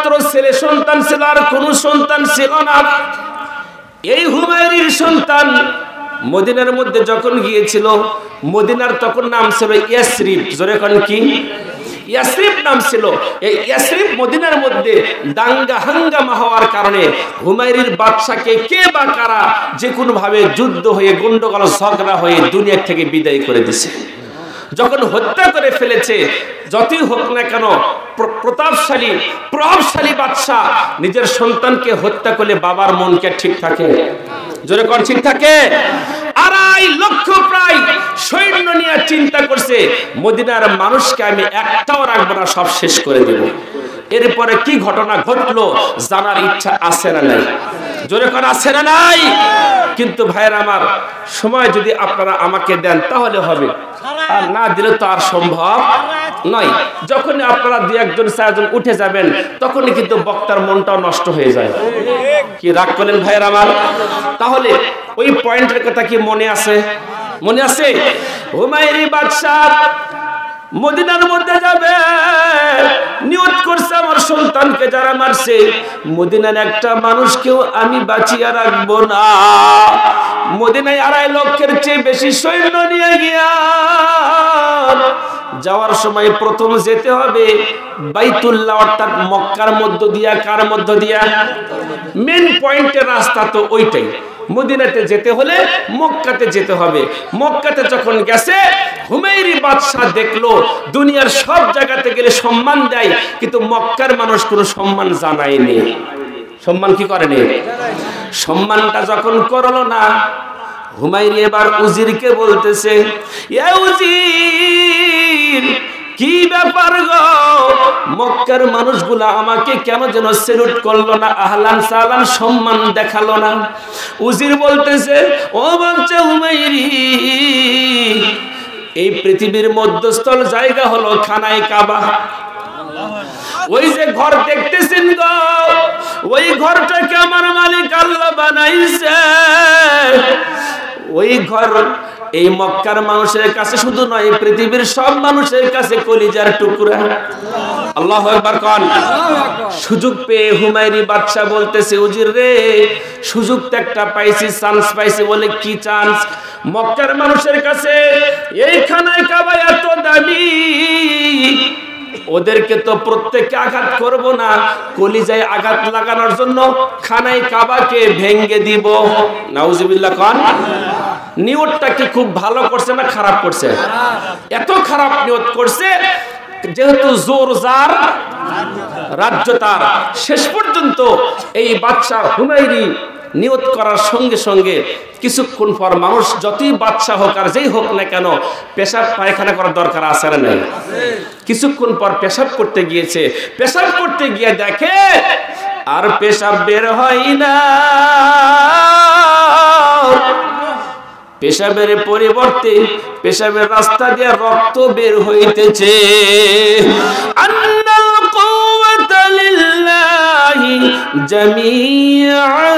মাত্র ছেলে সন্তান ছিল, আর কোনো সন্তান ছিল না। এই হুমায়রির সন্তান মদিনার মধ্যে যখন গিয়েছিল, মদিনার তখন নাম ছিল ইয়াসরিব। জোরে কোন কি? ইয়াসরিব নাম ছিল। এই ইয়াসরিব মদিনার মধ্যে দাঙ্গা হাঙ্গামা হওয়ার কারণে হুমায়রির বাদশাকে কে বা কারা যে কোনো ভাবে যুদ্ধ হয়ে গন্ডগোল ঝগড়া হয়ে দুনিয়া থেকে বিদায় করে দিছে। যখন হত্যা করে ফেলেছে, যতই হোক না কেন প্রভাবশালী বাদশা নিজের সন্তানকে হত্যা করলে বাবার মনকে ঠিক থাকে? জোরে কোন ঠিক থাকে? 2.5 লক্ষ প্রায় সৈন্য নিয়ে চিন্তা করছে, মদিনার মানুষকে আমি একটাও রাখবো না, সব শেষ করে দেব। এরপরে কি ঘটনা ঘটলো জানার ইচ্ছা আছে না নাই? জোরে কোন আছে না নাই? কিন্তু ভাইয়ের আমার, সময় যদি আপনারা আমাকে দেন তাহলে হবে, আর না দিলে তো আর সম্ভব নয়। যখন আপনারা 2-1 4জন উঠে যাবেন তখনই কিন্তু বক্তার মনটাও নষ্ট হয়ে যায়। কি রাগ করেন ভাইয়ের আমার? তাহলে ওই পয়েন্টের কথা কি মনে আছে? মনে আছে? হুমায়রি বাদশা মদিনার মধ্যে যাবে, নিয়ত করছে আমার সন্তানকে যারা মারছে মদিনার একটা মানুষকেও আমি বাঁচিয়ে রাখবো না। মদিনায় 2.5 লক্ষের চেয়ে বেশি সৈন্য নিয়ে গিয়া যাওয়ার সময় প্রথম যেতে হবে বাইতুল্লাহ, অর্থাৎ মক্কার মধ্য দিয়া। কার মধ্য দিয়া? মেন পয়েন্টের রাস্তা তো ওইটাই। মদিনাতে যেতে হলে মক্কাতে যেতে হবে। মক্কাতে যখন গেছে, হুমায়রি বাদশা দেখলো দুনিয়ার সব জায়গাতে গেলে সম্মান দেয়, কিন্তু মক্কার মানুষ কোনো সম্মান জানায়নি। সম্মান কি করেনি? সম্মানটা যখন করলো না, হুমায়রি এবার উজিরকে বলতেছে, এ উজির, কি ব্যাপার গো? মক্কার মানুষগুলা আমাকে কেন যেন সেলুট করলো না, আহলান সালাম সম্মান দেখালো না। উজির বলতেছে, ও বাচ্চা হুমায়রি, এই পৃথিবীর মধ্যস্থল জায়গা হলো খানায় কাবা। ওই যে ঘর দেখতেছেন গো, ওই ঘরটাকে আমার মালিক আল্লাহ বানাইছে। ওই ঘর এই মক্কার মানুষের কাছে শুধু নয়, পৃথিবীর সব মানুষের কাছে কলিজার টুকরা। আল্লাহু আকবার কোন। সুযোগ পেয়ে হুমায়রি বাদশা বলতেছে, উজির রে, সুযোগ তো একটা পাইছি, চান্স পাইছি। বলে কি চান্স? মক্কার মানুষের কাছে এই খানায় কাবা এত দামি, ওদেরকে তো প্রত্যেককে আঘাত করব না, কলিজায় আঘাত লাগানোর জন্য খানায় কাবাকে ভেঙ্গে দিব। নাউজুবিল্লাহ কোন। নিয়তটা কি খুব ভালো করছে না খারাপ করছে? এত খারাপ নিয়ত করছে, যেহেতু জোর যার রাজ্য তার। শেষ পর্যন্ত এই বাদশা হুমায়রি নিয়ত করার সঙ্গে সঙ্গে কিছুক্ষণ পর মানুষ যতই বাদশা হোক আর যেই হোক না কেন, পেশাব পায়খানা করার দরকার আছে না নাই? কিছুক্ষণ পর পেশাব করতে গিয়েছে, পেশাব করতে গিয়ে দেখে আর পেশাব বের হয় না, পেশাবের পরিবর্তে পেশাবের রাস্তা দিয়ে রক্ত বের হইতেছে। আন্নাল কুওয়াতা লিল্লাহি জামিআন